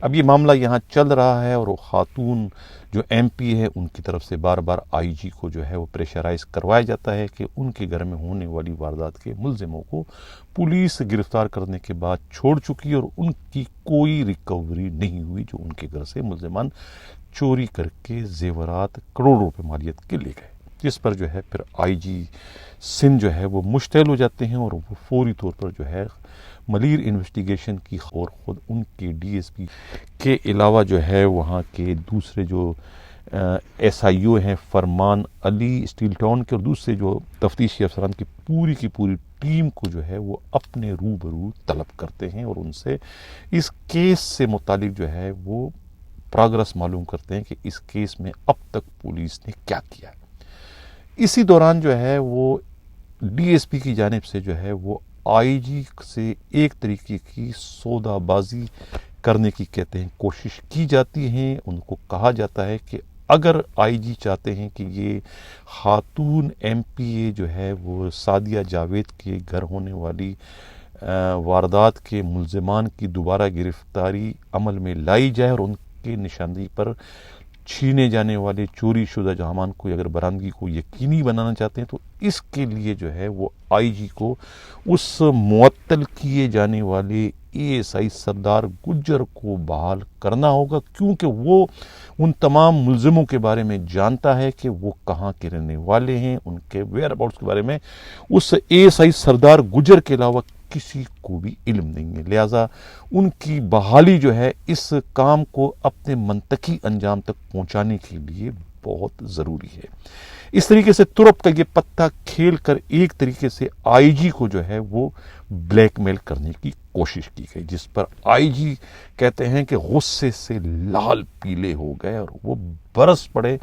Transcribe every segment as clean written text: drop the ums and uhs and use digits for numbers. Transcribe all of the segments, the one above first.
اب یہ معاملہ یہاں چل رہا ہے اور وہ خاتون جو ایم پی ہے ان کی طرف سے بار بار آئی جی کو جو ہے وہ پریشرائز کروایا جاتا ہے کہ ان کے گھر میں ہونے والی واردات کے ملزموں کو پولیس گرفتار کرنے کے بعد چھوڑ چکی اور ان کی کوئی ریکوری نہیں ہوئی جو ان کے گھر سے ملزمان چوری کر کے زیورات کروڑوں روپے مالیت کے لے گئے، جس پر جو ہے پھر آئی جی سندھ جو ہے وہ مشتعل ہو جاتے ہیں اور وہ فوری طور پر جو ہے ملیر انویسٹیگیشن کی اور خود ان کے ڈی ایس پی کے علاوہ جو ہے وہاں کے دوسرے جو ایس آئی او ہیں فرمان علی اسٹیل ٹاؤن کے اور دوسرے جو تفتیشی افسران کی پوری ٹیم کو جو ہے وہ اپنے روبرو طلب کرتے ہیں اور ان سے اس کیس سے متعلق جو ہے وہ پروگرس معلوم کرتے ہیں کہ اس کیس میں اب تک پولیس نے کیا کیا ہے۔ اسی دوران جو ہے وہ ڈی ایس پی کی جانب سے جو ہے وہ آئی جی سے ایک طریقے کی سودا بازی کرنے کی کہتے ہیں کوشش کی جاتی ہے۔ ان کو کہا جاتا ہے کہ اگر آئی جی چاہتے ہیں کہ یہ خاتون ایم پی اے جو ہے وہ سعدیہ جاوید کے گھر ہونے والی واردات کے ملزمان کی دوبارہ گرفتاری عمل میں لائی جائے اور ان کے نشاندہی پر چھینے جانے والے چوری شدہ جہامان کو اگر برآمدگی کو یقینی بنانا چاہتے ہیں تو اس کے لیے جو ہے وہ آئی جی کو اس معطل کیے جانے والے اے ایس آئی سردار گجر کو بحال کرنا ہوگا، کیونکہ وہ ان تمام ملزموں کے بارے میں جانتا ہے کہ وہ کہاں کے رہنے والے ہیں، ان کے ویئر اباؤٹس کے بارے میں اس اے ایس آئی سردار گجر کے علاوہ کسی کو بھی علم نہیں ہے، لہٰذا ان کی بحالی جو ہے اس کام کو اپنے منطقی انجام تک پہنچانے کے لیے بہت ضروری ہے۔ اس طریقے سے ترپ کا یہ پتہ کھیل کر ایک طریقے سے آئی جی کو جو ہے وہ بلیک میل کرنے کی کوشش کی گئی، جس پر آئی جی کہتے ہیں کہ غصے سے لال پیلے ہو گئے اور وہ برس پڑے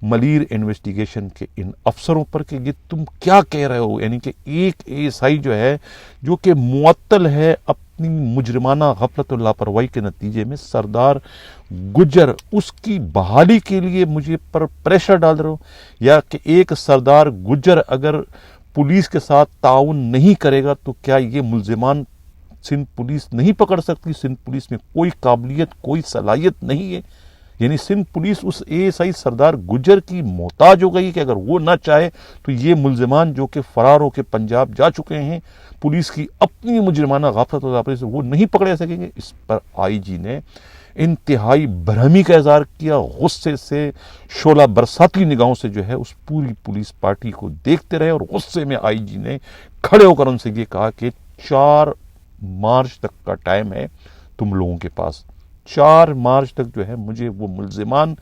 ملیر انویسٹیگیشن کے ان افسروں پر کہ یہ تم کیا کہہ رہے ہو، یعنی کہ ایک ایس آئی جو ہے جو کہ معطل ہے اپنی مجرمانہ غفلت اور لاپرواہی کے نتیجے میں، سردار گجر اس کی بحالی کے لیے مجھے پر پریشر ڈال رہے ہو، یا کہ ایک سردار گجر اگر پولیس کے ساتھ تعاون نہیں کرے گا تو کیا یہ ملزمان سندھ پولیس نہیں پکڑ سکتی؟ سندھ پولیس میں کوئی قابلیت کوئی صلاحیت نہیں ہے، یعنی سندھ پولیس اس A S I Sardar Gujjar کی محتاج ہو گئی کہ اگر وہ نہ چاہے تو یہ ملزمان جو کہ فرار ہو کے پنجاب جا چکے ہیں پولیس کی اپنی مجرمانہ غفلت و لاپرواہی سے وہ نہیں پکڑے سکیں گے۔ اس پر آئی جی نے انتہائی برہمی کا اظہار کیا، غصے سے شعلہ برساتی نگاہوں سے جو ہے اس پوری پولیس پارٹی کو دیکھتے رہے اور غصے میں آئی جی نے کھڑے ہو کر ان سے یہ کہا کہ 4 مارچ تک کا ٹائم ہے تم لوگوں کے پاس، 4 مارچ تک جو ہے مجھے وہ ملزمان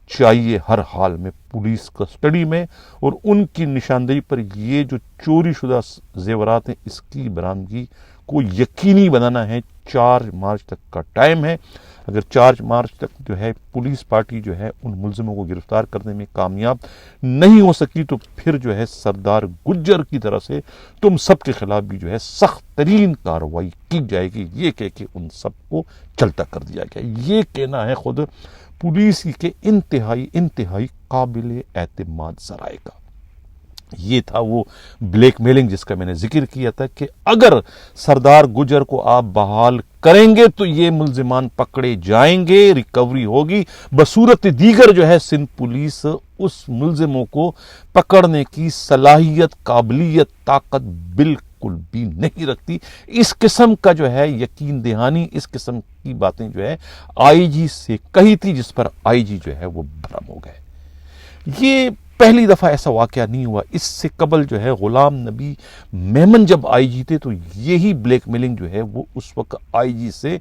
چاہیے ہر حال میں پولیس کسٹڈی میں، اور ان کی نشاندہی پر یہ جو چوری شدہ زیورات ہیں اس کی برآمدگی کو یقینی بنانا ہے۔ 4 مارچ تک کا ٹائم ہے، اگر 4 مارچ تک جو ہے پولیس پارٹی جو ہے ان ملزموں کو گرفتار کرنے میں کامیاب نہیں ہو سکی تو پھر جو ہے سردار گجر کی طرف سے تم سب کے خلاف بھی جو ہے سخت ترین کارروائی کی جائے گی، یہ کہہ کے ان سب کو چلتا کر دیا گیا۔ یہ کہنا ہے خود پولیس کے انتہائی قابل اعتماد ذرائع کا۔ یہ تھا وہ بلیک میلنگ جس کا میں نے ذکر کیا تھا کہ اگر سردار گجر کو آپ بحال کریں گے تو یہ ملزمان پکڑے جائیں گے، ریکوری ہوگی، بصورت دیگر جو ہے سندھ پولیس اس ملزموں کو پکڑنے کی صلاحیت، قابلیت، طاقت بالکل بھی نہیں رکھتی۔ اس قسم کا جو ہے یقین دہانی، اس قسم کی باتیں جو ہے آئی جی سے کہی تھی، جس پر آئی جی جو ہے وہ برہم ہو گئے۔ یہ پہلی دفعہ ایسا واقعہ نہیں ہوا، اس سے قبل جو ہے غلام نبی میمن جب آئی جی تھے تو یہی بلیک میلنگ جو ہے وہ اس وقت آئی جی سے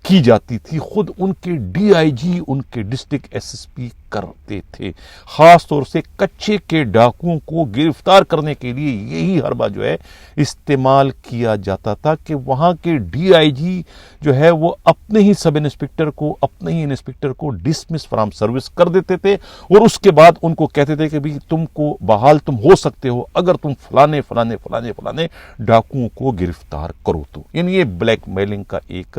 کی جاتی تھی، خود ان کے ڈی آئی جی ان کے ڈسٹرکٹ ایس ایس پی کرتے تھے، خاص طور سے کچے کے ڈاکوؤں کو گرفتار کرنے کے لیے یہی حربہ جو ہے استعمال کیا جاتا تھا کہ وہاں کے ڈی آئی جی جو ہے وہ اپنے ہی سب انسپکٹر کو، اپنے ہی انسپکٹر کو ڈسمس فرام سروس کر دیتے تھے اور اس کے بعد ان کو کہتے تھے کہ بھی تم کو بحال تم ہو سکتے ہو اگر تم فلانے فلانے فلانے فلانے ڈاکوؤں کو گرفتار کرو تو، یعنی یہ بلیک میلنگ کا ایک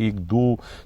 1-2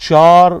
4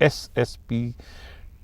SSP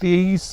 23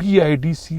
PIDC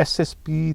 SSP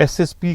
SSP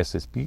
SSP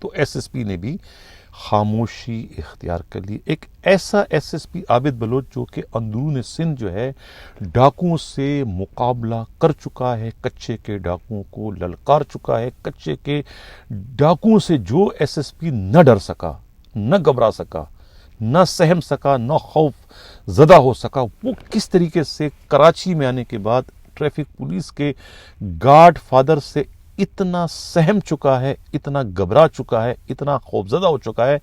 تو ایس ایس پی نے بھی خاموشی اختیار کر لی. ایک ایسا ایس ایس پی عابد بلوچ جو کہ اندرون سندھ جو ہے ڈاکوؤں سے مقابلہ کر چکا ہے, کچے کے ڈاکوؤں کو للکار چکا ہے, کچے کے ڈاکوؤں سے جو ایس ایس پی نہ ڈر سکا, نہ گھبرا سکا, نہ سہم سکا, نہ خوف زدہ ہو سکا, وہ کس طریقے سے کراچی میں آنے کے بعد ٹریفک پولیس کے گاڈ فادر سے اتنا سہم چکا ہے, اتنا گھبرا چکا ہے, اتنا خوفزدہ ہو چکا ہے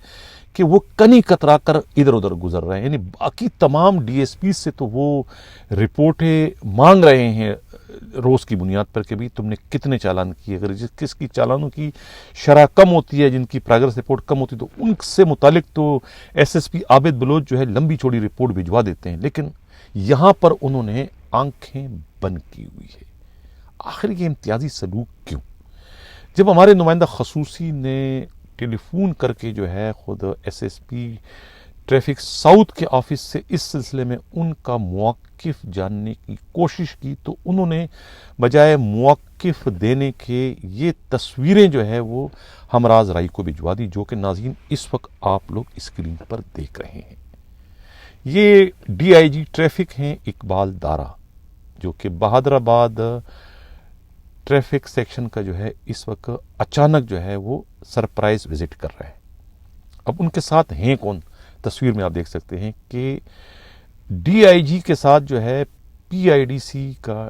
کہ وہ کنی کترا کر ادھر ادھر گزر رہے ہیں. یعنی باقی تمام ڈی ایس پی سے تو وہ رپورٹیں مانگ رہے ہیں روز کی بنیاد پر کہ بھی تم نے کتنے چالان کیے. اگر کس کی چالانوں کی شرح کم ہوتی ہے, جن کی پروگرس رپورٹ کم ہوتی ہے, تو ان سے متعلق تو ایس ایس پی عابد بلوچ جو ہے لمبی چوڑی رپورٹ بھجوا دیتے ہیں. لیکن یہاں پر انہوں نے آنکھیں بند کی ہوئی ہے. آخر یہ امتیازی سلوک کیوں؟ جب ہمارے نمائندہ خصوصی نے ٹیلی فون کر کے جو ہے خود S S P traffic south کے آفس سے اس سلسلے میں ان کا موقف جاننے کی کوشش کی, تو انہوں نے بجائے موقف دینے کے یہ تصویریں جو ہے وہ ہمراز رائی کو بھجوا دی, جو کہ ناظرین اس وقت آپ لوگ اسکرین پر دیکھ رہے ہیں. یہ ڈی آئی جی ٹریفک ہیں اقبال دارا, جو کہ بہادر آباد ٹریفک سیکشن کا جو ہے اس وقت اچانک جو ہے وہ سرپرائز وزٹ کر رہے ہیں. اب ان کے ساتھ ہیں کون؟ تصویر میں آپ دیکھ سکتے ہیں کہ ڈی آئی جی کے ساتھ جو ہے پی آئی ڈی سی کا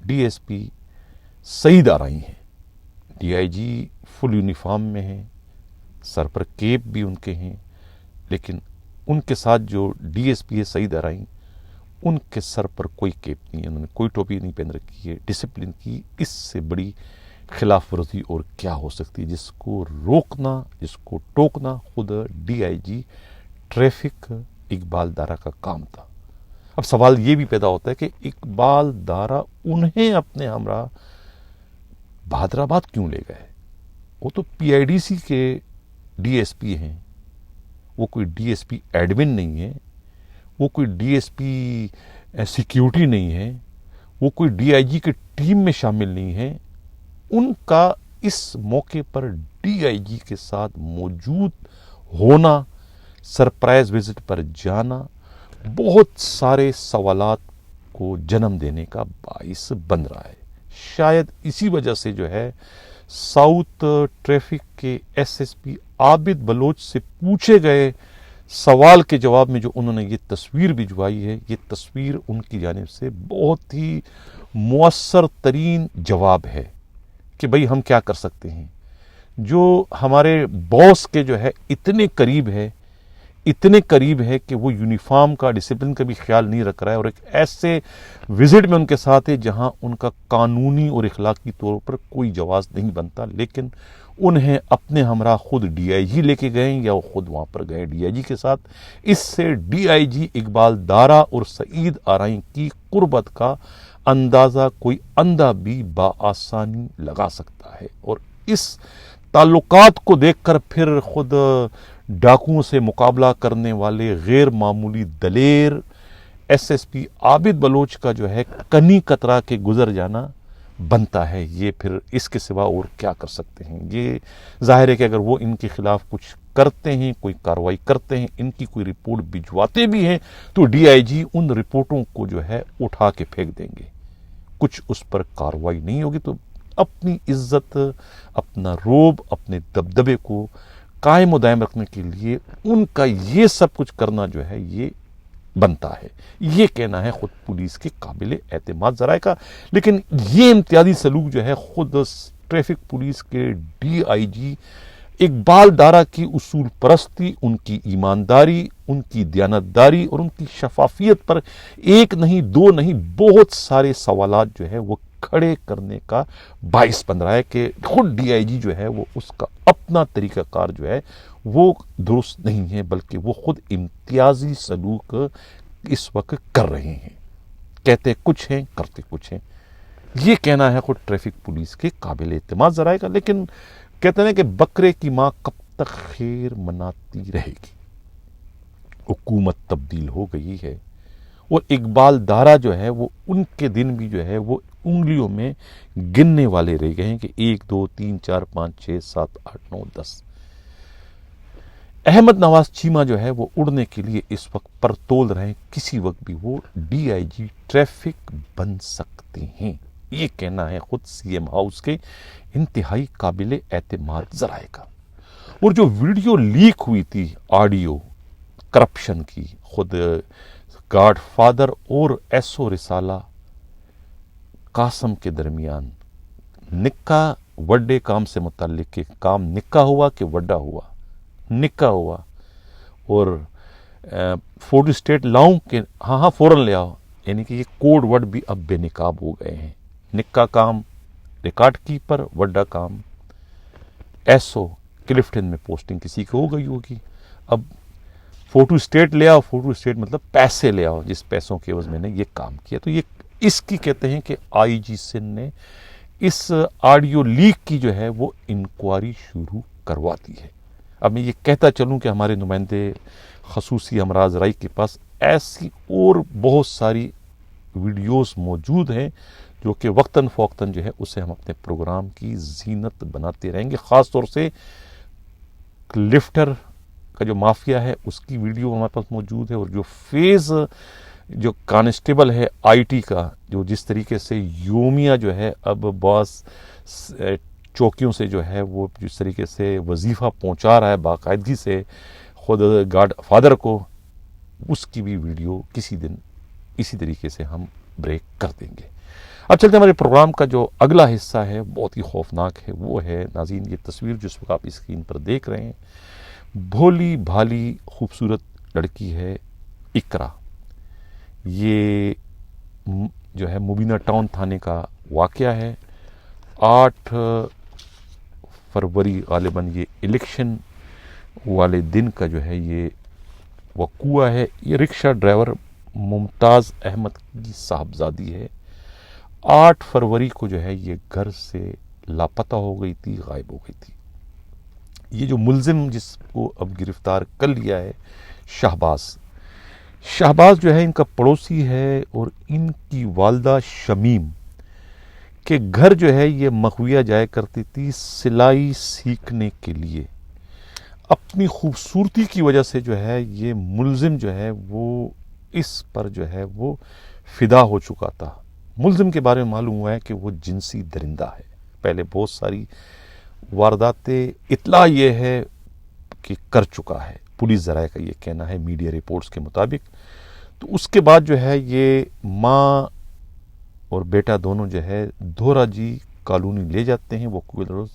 ڈی ایس پی سعید آرائی ہیں. D I G full uniform میں ہیں, سر پر کیپ بھی ان کے ہیں, لیکن ان کے ساتھ جو ڈی ایس پی ہے سعید آرائی, ان کے سر پر کوئی کیپ نہیں ہے, انہوں نے کوئی ٹوپی نہیں پہن رکھی ہے. ڈسپلن کی اس سے بڑی خلاف ورزی اور کیا ہو سکتی ہے, جس کو روکنا, جس کو ٹوکنا خود D I G traffic Iqbal Dara کا کام تھا. اب سوال یہ بھی پیدا ہوتا ہے کہ اقبال دارا انہیں اپنے ہمراہ بہادر آباد کیوں لے گئے؟ وہ تو پی آئی ڈی سی کے ڈی ایس پی ہیں, وہ کوئی ڈی ایس پی ایڈمن نہیں ہے, وہ کوئی ڈی ایس پی سیکیورٹی نہیں ہے, وہ کوئی ڈی آئی جی کی ٹیم میں شامل نہیں ہے. ان کا اس موقع پر ڈی آئی جی کے ساتھ موجود ہونا, سرپرائز وزٹ پر جانا, بہت سارے سوالات کو جنم دینے کا باعث بن رہا ہے. شاید اسی وجہ سے جو ہے ساؤتھ ٹریفک کے ایس ایس پی عابد بلوچ سے پوچھے گئے سوال کے جواب میں جو انہوں نے یہ تصویر بھجوائی ہے, یہ تصویر ان کی جانب سے بہت ہی مؤثر ترین جواب ہے کہ بھئی ہم کیا کر سکتے ہیں. جو ہمارے باس کے جو ہے اتنے قریب ہے, اتنے قریب ہے کہ وہ یونیفارم کا, ڈسپلن کا بھی خیال نہیں رکھ رہا ہے, اور ایک ایسے وزٹ میں ان کے ساتھ ہے جہاں ان کا قانونی اور اخلاقی طور پر کوئی جواز نہیں بنتا, لیکن انہیں اپنے ہمراہ خود ڈی آئی جی لے کے گئے یا وہ خود وہاں پر گئے ڈی آئی جی کے ساتھ. اس سے ڈی آئی جی اقبال دارا اور سعید آرائی کی قربت کا اندازہ کوئی اندھا بھی بآسانی لگا سکتا ہے, اور اس تعلقات کو دیکھ کر پھر خود ڈاکوؤں سے مقابلہ کرنے والے غیر معمولی دلیر ایس ایس پی عابد بلوچ کا جو ہے کنی کترا کے گزر جانا بنتا ہے. یہ پھر اس کے سوا اور کیا کر سکتے ہیں؟ یہ ظاہر ہے کہ اگر وہ ان کے خلاف کچھ کرتے ہیں, کوئی کارروائی کرتے ہیں, ان کی کوئی رپورٹ بھجواتے بھی ہیں, تو ڈی آئی جی ان رپورٹوں کو جو ہے اٹھا کے پھینک دیں گے. کچھ اس پر کارروائی نہیں ہوگی تو اپنی عزت, اپنا روب, اپنے دبدبے کو قائم و دائم رکھنے کے لیے ان کا یہ سب کچھ کرنا جو ہے یہ بنتا ہے. یہ کہنا ہے خود پولیس کے قابل اعتماد ذرائع کا. لیکن یہ امتیازی سلوک جو ہے خود ٹریفک پولیس کے ڈی آئی جی اقبال دارا کی اصول پرستی, ان کی ایمانداری, ان کی دیانتداری اور ان کی شفافیت پر ایک نہیں, دو نہیں, بہت سارے سوالات جو ہے وہ کھڑے کرنے کا باعث بن رہا ہے کہ خود ڈی آئی جی جو ہے وہ اس کا اپنا طریقہ کار جو ہے وہ درست نہیں ہے, بلکہ وہ خود امتیازی سلوک اس وقت کر رہے ہیں. کہتے کچھ ہیں, کرتے کچھ ہیں. یہ کہنا ہے خود ٹریفک پولیس کے قابل اعتماد ذرائع کا. لیکن کہتے ہیں کہ بکرے کی ماں کب تک خیر مناتی رہے گی. حکومت تبدیل ہو گئی ہے, اور اقبال دارا جو ہے وہ ان کے دن بھی جو ہے وہ انگلیوں میں گننے والے رہ گئے ہیں کہ 1 2 3 4 5 6 7 8 9 10. احمد نواز چیمہ جو ہے وہ اڑنے کے لیے اس وقت پر تول رہے ہیں، کسی وقت بھی وہ ڈی آئی جی ٹریفک بن سکتے ہیں، یہ کہنا ہے خود سی ایم ہاؤس کے انتہائی قابل اعتماد ذرائع کا۔ اور جو ویڈیو لیک ہوئی تھی آڈیو کرپشن کی، خود گاڈ فادر اور ایس او رسالہ قاسم کے درمیان نکاح وڈے کام سے متعلق کہ کام نکاح ہوا کہ وڈا ہوا، نکاح ہوا، اور فوٹو اسٹیٹ لاؤں کہ ہاں فوراً لے آؤ، یعنی کہ یہ کوڈ ورڈ بھی اب بے نقاب ہو گئے ہیں۔ نکاح کام ریکارڈ کیپر، وڈا کام ایس او کلفٹن میں پوسٹنگ کسی کی ہو گئی ہوگی، اب فوٹو اسٹیٹ لے آؤ، فوٹو اسٹیٹ مطلب پیسے لے آؤ، جس پیسوں کے عوض میں نے یہ کام کیا۔ تو یہ اس کی کہتے ہیں کہ آئی جی سندھ نے اس آڈیو لیک کی جو ہے وہ انکوائری شروع کروا دی ہے۔ اب میں یہ کہتا چلوں کہ ہمارے نمائندے خصوصی امراض رائی کے پاس ایسی اور بہت ساری ویڈیوز موجود ہیں جو کہ وقتاً فوقتاً جو ہے اسے ہم اپنے پروگرام کی زینت بناتے رہیں گے، خاص طور سے لفٹر کا جو مافیا ہے اس کی ویڈیو ہمارے پاس موجود ہے، اور جو فیض جو کانسٹیبل ہے آئی ٹی کا، جو جس طریقے سے یومیہ جو ہے اب بعض چوکیوں سے جو ہے وہ جس طریقے سے وظیفہ پہنچا رہا ہے باقاعدگی سے خود گاڈ فادر کو، اس کی بھی ویڈیو کسی دن اسی طریقے سے ہم بریک کر دیں گے۔ اب چلتے ہمارے پروگرام کا جو اگلا حصہ ہے بہت ہی خوفناک ہے، وہ ہے ناظرین یہ تصویر جس وقت آپ اسکرین پر دیکھ رہے ہیں، بھولی بھالی خوبصورت لڑکی ہے اقرا۔ یہ جو ہے مبینہ ٹاؤن تھانے کا واقعہ ہے۔ 8 فروری غالباً یہ الیکشن والے دن کا جو ہے یہ وقوعہ ہے۔ یہ رکشہ ڈرائیور ممتاز احمد کی صاحبزادی ہے۔ 8 فروری کو جو ہے یہ گھر سے لاپتہ ہو گئی تھی، غائب ہو گئی تھی۔ یہ جو ملزم جس کو اب گرفتار کر لیا ہے شہباز جو ہے ان کا پڑوسی ہے، اور ان کی والدہ شمیم کے گھر جو ہے یہ مغویہ جایا کرتی تھی سلائی سیکھنے کے لیے۔ اپنی خوبصورتی کی وجہ سے جو ہے یہ ملزم جو ہے وہ اس پر جو ہے وہ فدا ہو چکا تھا۔ ملزم کے بارے میں معلوم ہوا ہے کہ وہ جنسی درندہ ہے، پہلے بہت ساری وارداتیں اطلاع یہ ہے کہ کر چکا ہے، پولیس ذرائع کا یہ کہنا ہے میڈیا رپورٹس کے مطابق۔ تو اس کے بعد جو ہے یہ ماں اور بیٹا دونوں جو ہے دھورا جی کالونی لے جاتے ہیں وہ روز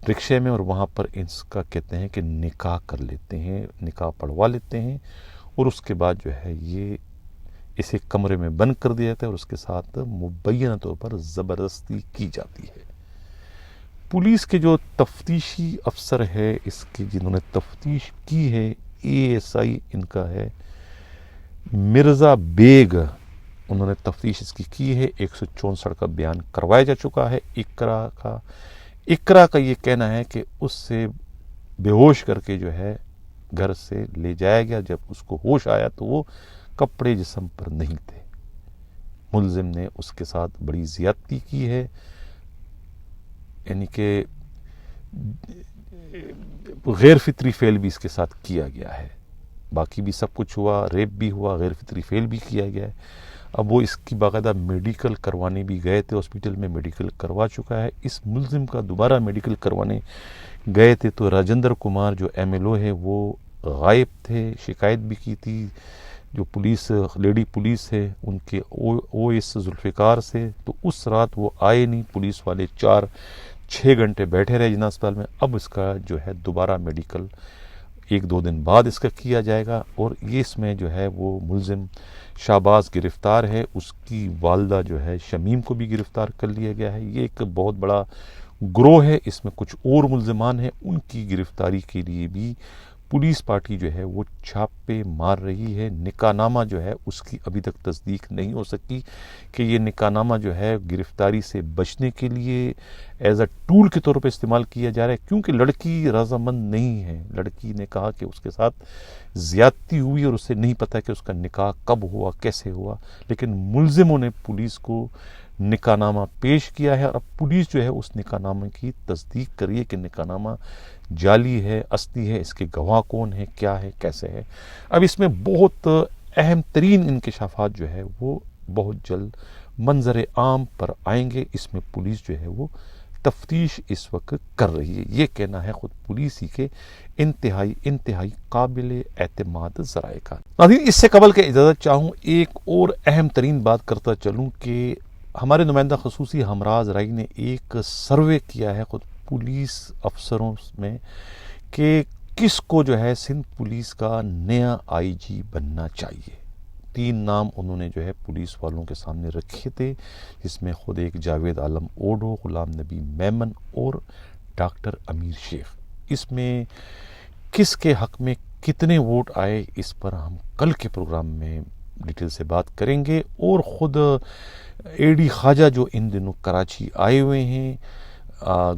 رکشے میں، اور وہاں پر اس کا کہتے ہیں کہ نکاح کر لیتے ہیں، نکاح پڑھوا لیتے ہیں، اور اس کے بعد جو ہے یہ اسے کمرے میں بند کر دیا جاتا ہے اور اس کے ساتھ مبینہ طور پر زبردستی کی جاتی ہے۔ پولیس کے جو تفتیشی افسر ہے اس کی جنہوں نے تفتیش کی ہے، اے ایس آئی ان کا ہے مرزا بیگ، انہوں نے تفتیش اس کی ہے۔ 164 کا بیان کروایا جا چکا ہے اقرا کا یہ کہنا ہے کہ اس سے بے ہوش کر کے جو ہے گھر سے لے جایا گیا، جب اس کو ہوش آیا تو وہ کپڑے جسم پر نہیں تھے۔ ملزم نے اس کے ساتھ بڑی زیادتی کی ہے، یعنی کہ غیر فطری فعل بھی اس کے ساتھ کیا گیا ہے، باقی بھی سب کچھ ہوا، ریپ بھی ہوا، غیر فطری فعل بھی کیا گیا ہے۔ اب وہ اس کی باقاعدہ میڈیکل کروانے بھی گئے تھے، ہاسپٹل میں میڈیکل کروا چکا ہے۔ اس ملزم کا دوبارہ میڈیکل کروانے گئے تھے تو راجندر کمار جو ایم ایل او ہے وہ غائب تھے، شکایت بھی کی تھی جو پولیس لیڈی پولیس ہے ان کے او ایس ذوالفقار سے، تو اس رات وہ آئے نہیں، پولیس والے 4-6 گھنٹے بیٹھے رہے جناح اسپتال میں۔ اب اس کا جو ہے دوبارہ میڈیکل 1-2 دن بعد اس کا کیا جائے گا، اور یہ اس میں جو ہے وہ ملزم شہباز گرفتار ہے، اس کی والدہ جو ہے شمیم کو بھی گرفتار کر لیا گیا ہے۔ یہ ایک بہت بڑا گروہ ہے، اس میں کچھ اور ملزمان ہیں، ان کی گرفتاری کے لیے بھی پولیس پارٹی جو ہے وہ چھاپے مار رہی ہے۔ نکاح نامہ جو ہے اس کی ابھی تک تصدیق نہیں ہو سکی کہ یہ نکاح نامہ جو ہے گرفتاری سے بچنے کے لیے ایز اے ٹول کے طور پہ استعمال کیا جا رہا ہے، کیونکہ لڑکی رضامند نہیں ہے۔ لڑکی نے کہا کہ اس کے ساتھ زیادتی ہوئی اور اسے نہیں پتا کہ اس کا نکاح کب ہوا، کیسے ہوا، لیکن ملزموں نے پولیس کو نکاح نامہ پیش کیا ہے اور اب پولیس جو ہے اس نکاح نامے کی تصدیق کر رہی ہے کہ نکاح نامہ جعلی ہے، اصلی ہے، اس کے گواہ کون ہے، کیا ہے، کیسے ہے۔ اب اس میں بہت اہم ترین انکشافات جو ہے وہ بہت جلد منظر عام پر آئیں گے۔ اس میں پولیس جو ہے وہ تفتیش اس وقت کر رہی ہے، یہ کہنا ہے خود پولیس ہی کے انتہائی قابل اعتماد ذرائع کا۔ ناظرین، اس سے قبل کہ اجازت چاہوں ایک اور اہم ترین بات کرتا چلوں کہ ہمارے نمائندہ خصوصی ہمراز رائی نے ایک سروے کیا ہے خود پولیس افسروں میں کہ کس کو جو ہے سندھ پولیس کا نیا آئی جی بننا چاہیے۔ 3 نام انہوں نے جو ہے پولیس والوں کے سامنے رکھے تھے، جس میں خود ایک جاوید عالم اوڈو، غلام نبی میمن اور ڈاکٹر امیر شیخ۔ اس میں کس کے حق میں کتنے ووٹ آئے اس پر ہم کل کے پروگرام میں ڈیٹیل سے بات کریں گے۔ اور خود اے ڈی خواجہ جو ان دنوں کراچی آئے ہوئے ہیں،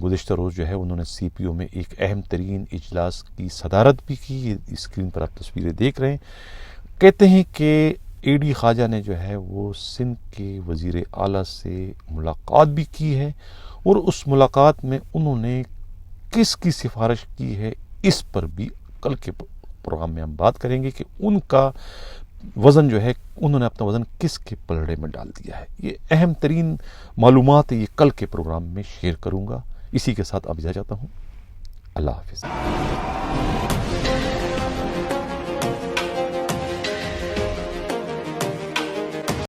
گزشتہ روز جو ہے انہوں نے سی پی او میں ایک اہم ترین اجلاس کی صدارت بھی کی، اسکرین پر آپ تصویریں دیکھ رہے ہیں۔ کہتے ہیں کہ اے ڈی خواجہ نے جو ہے وہ سندھ کے وزیر اعلیٰ سے ملاقات بھی کی ہے اور اس ملاقات میں انہوں نے کس کی سفارش کی ہے اس پر بھی کل کے پروگرام میں ہم بات کریں گے کہ ان کا وزن جو ہے انہوں نے اپنا وزن کس کے پلڑے میں ڈال دیا ہے۔ یہ اہم ترین معلومات یہ کل کے پروگرام میں شیئر کروں گا۔ اسی کے ساتھ اب اجازت چاہتا ہوں، اللہ حافظ۔